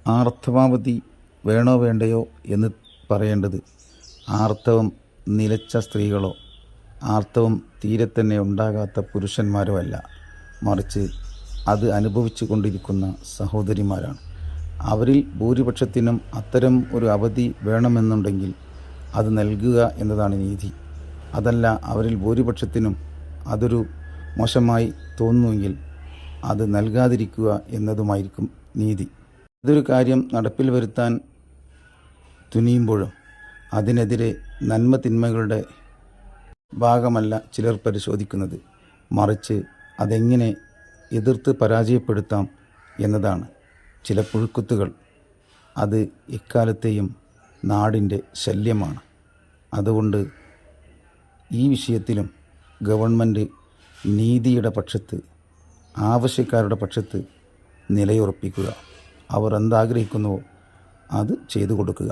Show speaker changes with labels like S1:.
S1: ആർത്തവാവധി വേണോ വേണ്ടയോ എന്ന് പറയേണ്ടത് ആർത്തവം നിലച്ച സ്ത്രീകളോ ആർത്തവം തീരെ തന്നെ ഉണ്ടാകാത്ത പുരുഷന്മാരോ അല്ല, മറിച്ച് അത് അനുഭവിച്ചു കൊണ്ടിരിക്കുന്ന സഹോദരിമാരാണ്. അവരിൽ ഭൂരിപക്ഷത്തിനും അത്തരം ഒരു അവധി വേണമെന്നുണ്ടെങ്കിൽ അത് നൽകുക എന്നതാണ് നീതി. അതല്ല, അവരിൽ ഭൂരിപക്ഷത്തിനും അതൊരു മോശമായി തോന്നുമെങ്കിൽ അത് നൽകാതിരിക്കുക എന്നതുമായിരിക്കും നീതി. ഇതൊരു കാര്യം നടപ്പിൽ വരുത്താൻ തുനിയുമ്പോഴും അതിനെതിരെ നന്മ തിന്മകളുടെ ഭാഗമല്ല ചിലർ പരിശോധിക്കുന്നത്, മറിച്ച് അതെങ്ങനെ എതിർത്ത് പരാജയപ്പെടുത്താം എന്നതാണ്. ചില പുഴുക്കുത്തുകൾ അത് എക്കാലത്തെയും നാടിൻ്റെ ശല്യമാണ്. അതുകൊണ്ട് ഈ വിഷയത്തിലും ഗവൺമെൻറ് നീതിയുടെ പക്ഷത്ത്, ആവശ്യക്കാരുടെ പക്ഷത്ത് നിലയുറപ്പിക്കുക. അവർ എന്താഗ്രഹിക്കുന്നുവോ അത് ചെയ്തു കൊടുക്കുക.